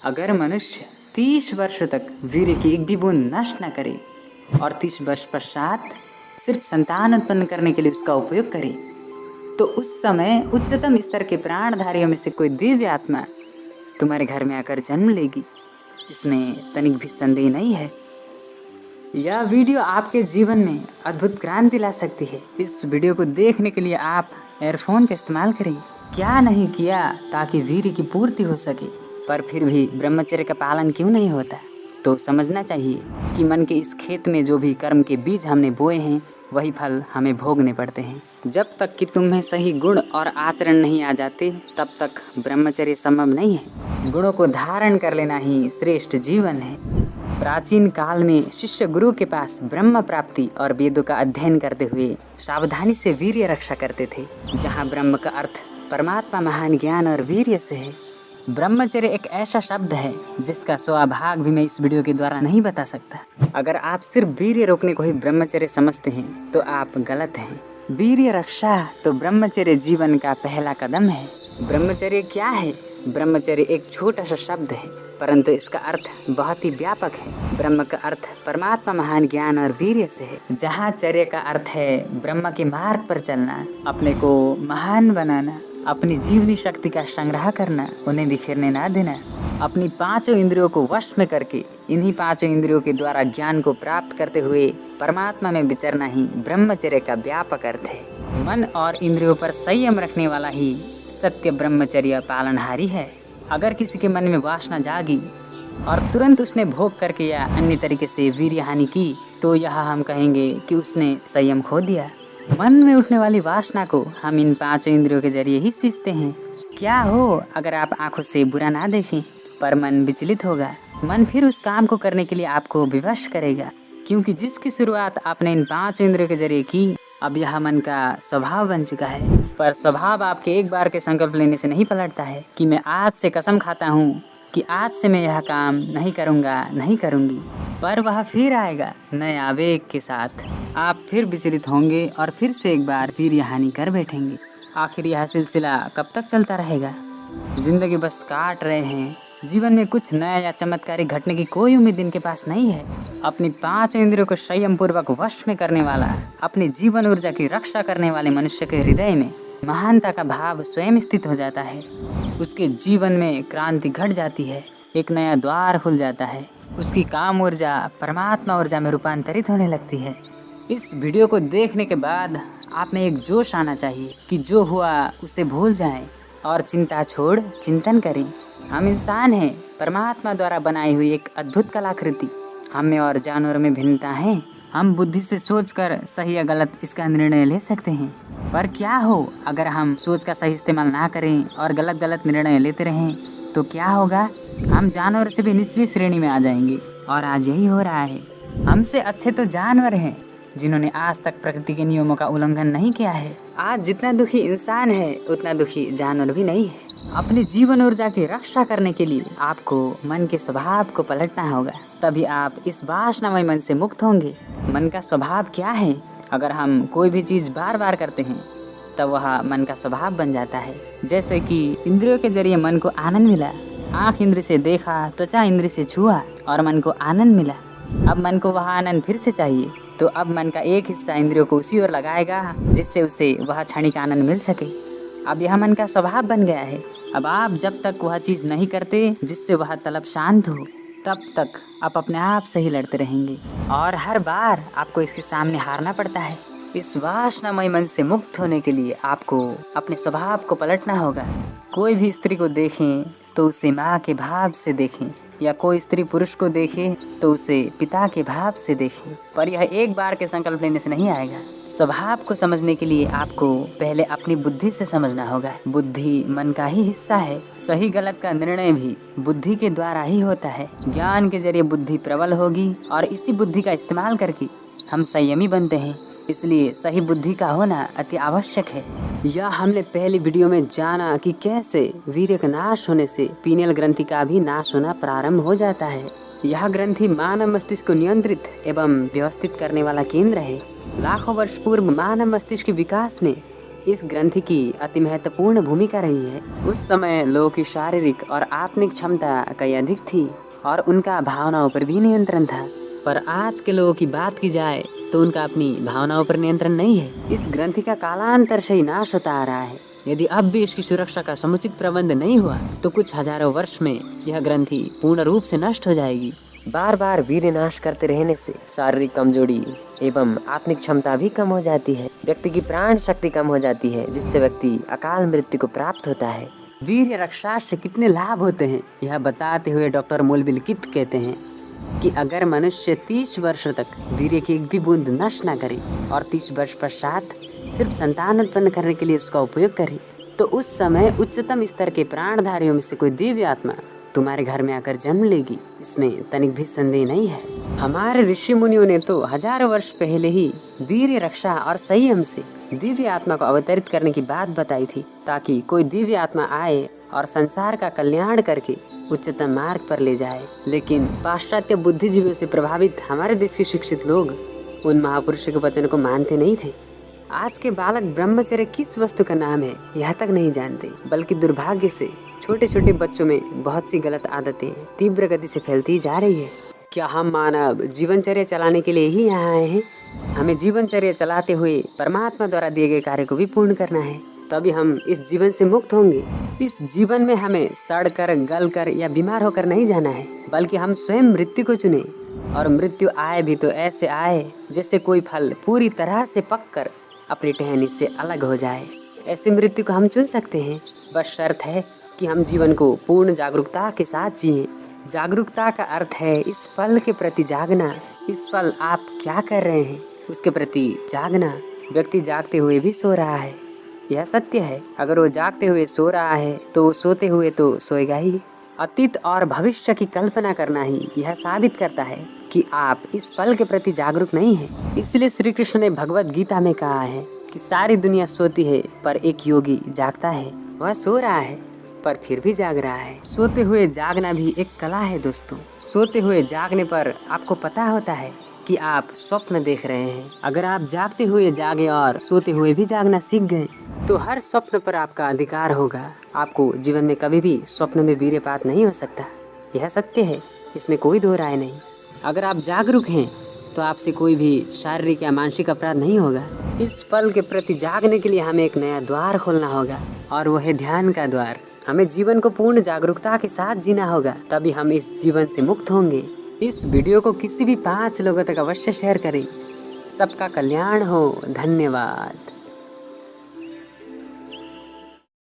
अगर मनुष्य 30 वर्ष तक वीर्य की एक भी बूंद नष्ट न करे और 30 वर्ष पश्चात सिर्फ संतान उत्पन्न करने के लिए उसका उपयोग करे, तो उस समय उच्चतम स्तर के प्राणधारियों में से कोई दिव्य आत्मा तुम्हारे घर में आकर जन्म लेगी। इसमें तनिक भी संदेह नहीं है। यह वीडियो आपके जीवन में अद्भुत क्रांति ला सकती है। इस वीडियो को देखने के लिए आप एयरफोन का इस्तेमाल करें। क्या नहीं किया ताकि वीर्य की पूर्ति हो सके, पर फिर भी ब्रह्मचर्य का पालन क्यों नहीं होता? तो समझना चाहिए कि मन के इस खेत में जो भी कर्म के बीज हमने बोए हैं वही फल हमें भोगने पड़ते हैं। जब तक कि तुम्हें सही गुण और आचरण नहीं आ जाते तब तक ब्रह्मचर्य संभव नहीं है। गुणों को धारण कर लेना ही श्रेष्ठ जीवन है। प्राचीन काल में शिष्य गुरु के पास ब्रह्म प्राप्ति और वेदों का अध्ययन करते हुए सावधानी से वीर्य रक्षा करते थे। जहाँ ब्रह्म का अर्थ परमात्मा महान ज्ञान और वीर्य से है। ब्रह्मचर्य एक ऐसा शब्द है जिसका स्वभाग भी मैं इस वीडियो के द्वारा नहीं बता सकता। अगर आप सिर्फ वीर्य रोकने को ही ब्रह्मचर्य समझते हैं तो आप गलत हैं। वीर्य रक्षा तो ब्रह्मचर्य जीवन का पहला कदम है। ब्रह्मचर्य क्या है? ब्रह्मचर्य एक छोटा सा शब्द है, परंतु इसका अर्थ बहुत ही व्यापक है। ब्रह्म का अर्थ परमात्मा महान ज्ञान और वीर्य से है। जहाँ चर्य का अर्थ है ब्रह्म के मार्ग पर चलना, अपने को महान बनाना, अपनी जीवनी शक्ति का संग्रह करना, उन्हें बिखेरने ना देना, अपनी पांचों इंद्रियों को वश में करके इन्हीं पांचों इंद्रियों के द्वारा ज्ञान को प्राप्त करते हुए परमात्मा में विचरना ही ब्रह्मचर्य का व्यापक अर्थ है। मन और इंद्रियों पर संयम रखने वाला ही सत्य ब्रह्मचर्य पालनहारी है। अगर किसी के मन में वासना जागी और तुरंत उसने भोग करके या अन्य तरीके से वीर्य हानि की, तो यह हम कहेंगे कि उसने संयम खो दिया। मन में उठने वाली वासना को हम इन पांचों इंद्रियों के जरिए ही सींचते हैं। क्या हो अगर आप आंखों से बुरा ना देखें, पर मन विचलित होगा। मन फिर उस काम को करने के लिए आपको विवश करेगा, क्योंकि जिसकी शुरुआत आपने इन पांचों इंद्रियों के जरिए की, अब यह मन का स्वभाव बन चुका है। पर स्वभाव आपके एक बार के संकल्प लेने से नहीं पलटता है कि मैं आज से कसम खाता हूँ कि आज से मैं यह काम नहीं करूँगा, नहीं करूँगी, पर वह फिर आएगा नए आवेग के साथ। आप फिर विचलित होंगे और फिर से एक बार वीर्य हानि कर बैठेंगे। आखिर यह सिलसिला कब तक चलता रहेगा? जिंदगी बस काट रहे हैं। जीवन में कुछ नया या चमत्कारी घटने की कोई उम्मीद इनके पास नहीं है। अपनी पांचों इंद्रियों को संयम पूर्वक वश में करने वाला, अपनी जीवन ऊर्जा की रक्षा करने वाले मनुष्य के हृदय में महानता का भाव स्वयं स्थित हो जाता है। उसके जीवन में क्रांति घट जाती है, एक नया द्वार खुल जाता है। उसकी काम ऊर्जा परमात्मा ऊर्जा में रूपांतरित होने लगती है। इस वीडियो को देखने के बाद आप में एक जोश आना चाहिए कि जो हुआ उसे भूल जाएं और चिंता छोड़ चिंतन करें। हम इंसान हैं, परमात्मा द्वारा बनाई हुई एक अद्भुत कलाकृति। हम में और जानवरों में भिन्नता है। हम बुद्धि से सोचकर सही या गलत इसका निर्णय ले सकते हैं, पर क्या हो अगर हम सोच का सही इस्तेमाल ना करें और गलत निर्णय लेते रहें, तो क्या होगा? हम जानवर से भी निचली श्रेणी में आ जाएंगे। और आज यही हो रहा है। हमसे अच्छे तो जानवर हैं जिन्होंने आज तक प्रकृति के नियमों का उल्लंघन नहीं किया है। आज जितना दुखी इंसान है उतना दुखी जानवर भी नहीं है। अपनी जीवन ऊर्जा की रक्षा करने के लिए आपको मन के स्वभाव को पलटना होगा, तभी आप इस वासनामय मन से मुक्त होंगे। मन का स्वभाव क्या है? अगर हम कोई भी चीज़ बार बार करते हैं तब वह मन का स्वभाव बन जाता है। जैसे कि इंद्रियों के जरिए मन को आनंद मिला, आँख इंद्र से देखा, त्वचा इंद्र से छुआ और मन को आनंद मिला। अब मन को वह आनंद फिर से चाहिए, तो अब मन का एक हिस्सा इंद्रियों को उसी ओर लगाएगा जिससे उसे वह क्षणिक आनंद मिल सके। अब यह मन का स्वभाव बन गया है। अब आप जब तक वह चीज़ नहीं करते जिससे वह तलब शांत हो, तब तक आप अपने आप से ही लड़ते रहेंगे और हर बार आपको इसके सामने हारना पड़ता है। इस वासनामय मन से मुक्त होने के लिए आपको अपने स्वभाव को पलटना होगा। कोई भी स्त्री को देखें तो उसे माँ के भाव से देखें, या कोई स्त्री पुरुष को देखे तो उसे पिता के भाव से देखें। पर यह एक बार के संकल्प लेने से नहीं आएगा। स्वभाव को समझने के लिए आपको पहले अपनी बुद्धि से समझना होगा। बुद्धि मन का ही हिस्सा है। सही गलत का निर्णय भी बुद्धि के द्वारा ही होता है। ज्ञान के जरिए बुद्धि प्रबल होगी और इसी बुद्धि का इस्तेमाल करके हम संयमी बनते हैं। इसलिए सही बुद्धि का होना अति आवश्यक है। यह हमने पहली वीडियो में जाना कि कैसे वीर्य का नाश होने से पीनियल ग्रंथि का भी नाश होना प्रारंभ हो जाता है। यह ग्रंथि मानव मस्तिष्क को नियंत्रित एवं व्यवस्थित करने वाला केंद्र है। लाखों वर्ष पूर्व मानव मस्तिष्क के विकास में इस ग्रंथि की अति महत्वपूर्ण भूमिका रही है। उस समय लोगों की शारीरिक और आत्मिक क्षमता कई अधिक थी और उनका भावनाओं पर भी नियंत्रण था। पर आज के लोगों की बात की जाए तो उनका अपनी भावनाओं पर नियंत्रण नहीं है। इस ग्रंथि का कालांतर से ही नाश होता आ रहा है। यदि अब भी इसकी सुरक्षा का समुचित प्रबंध नहीं हुआ तो कुछ हजारों वर्ष में यह ग्रंथि पूर्ण रूप से नष्ट हो जाएगी। बार बार वीर्य नाश करते रहने से शारीरिक कमजोरी एवं आत्मिक क्षमता भी कम हो जाती है। व्यक्ति की प्राण शक्ति कम हो जाती है, जिससे व्यक्ति अकाल मृत्यु को प्राप्त होता है। वीर्य रक्षा से कितने लाभ होते हैं यह बताते हुए डॉक्टर मूलबिलकित कहते हैं कि अगर मनुष्य 30 वर्ष तक वीर्य की एक भी बूंद नष्ट न करे और 30 वर्ष पश्चात सिर्फ संतान उत्पन्न करने के लिए उसका उपयोग करे, तो उस समय उच्चतम स्तर के प्राणधारियों में से कोई दिव्य आत्मा तुम्हारे घर में आकर जन्म लेगी। इसमें तनिक भी संदेह नहीं है। हमारे ऋषि मुनियों ने तो हजारों वर्ष पहले ही वीर्य रक्षा और संयम से दिव्य आत्मा को अवतरित करने की बात बताई थी, ताकि कोई दिव्य आत्मा आए और संसार का कल्याण करके उच्चतम मार्ग पर ले जाए। लेकिन पाश्चात्य बुद्धिजीवियों से प्रभावित हमारे देश के शिक्षित लोग उन महापुरुषों के वचन को मानते नहीं थे। आज के बालक ब्रह्मचर्य किस वस्तु का नाम है यह तक नहीं जानते, बल्कि दुर्भाग्य से छोटे छोटे बच्चों में बहुत सी गलत आदतें तीव्र गति से फैलती जा रही है। क्या हम मानव जीवनचर्या चलाने के लिए ही यहाँ आए हैं? हमें जीवनचर्या चलाते हुए परमात्मा द्वारा दिए गए कार्य को भी पूर्ण करना है, तभी हम इस जीवन से मुक्त होंगे। इस जीवन में हमें सड़कर, गलकर या बीमार होकर नहीं जाना है, बल्कि हम स्वयं मृत्यु को चुने। और मृत्यु आए भी तो ऐसे आए जैसे कोई फल पूरी तरह से पककर अपनी टहनी से अलग हो जाए। ऐसी मृत्यु को हम चुन सकते हैं, बस शर्त है कि हम जीवन को पूर्ण जागरूकता के साथ जिएं। जागरूकता का अर्थ है इस पल के प्रति जागना। इस पल आप क्या कर रहे हैं उसके प्रति जागना। व्यक्ति जागते हुए भी सो रहा है, यह सत्य है। अगर वो जागते हुए सो रहा है तो वो सोते हुए तो सोएगा ही। अतीत और भविष्य की कल्पना करना ही यह साबित करता है कि आप इस पल के प्रति जागरूक नहीं हैं। इसलिए श्री कृष्ण ने भगवत गीता में कहा है कि सारी दुनिया सोती है पर एक योगी जागता है। वह सो रहा है पर फिर भी जाग रहा है। सोते हुए जागना भी एक कला है दोस्तों। सोते हुए जागने पर आपको पता होता है कि आप स्वप्न देख रहे हैं। अगर आप जागते हुए जागे और सोते हुए भी जागना सीख गए तो हर स्वप्न पर आपका अधिकार होगा। आपको जीवन में कभी भी स्वप्न में वीर्यपात नहीं हो सकता, यह सत्य है, इसमें कोई दो राय नहीं। अगर आप जागरूक हैं तो आपसे कोई भी शारीरिक या मानसिक अपराध नहीं होगा। इस पल के प्रति जागने के लिए हमें एक नया द्वार खोलना होगा और वह है ध्यान का द्वार। हमें जीवन को पूर्ण जागरूकता के साथ जीना होगा, तभी हम इस जीवन से मुक्त होंगे। इस वीडियो को किसी भी 5 लोगों तक अवश्य शेयर करें। सबका कल्याण हो। धन्यवाद।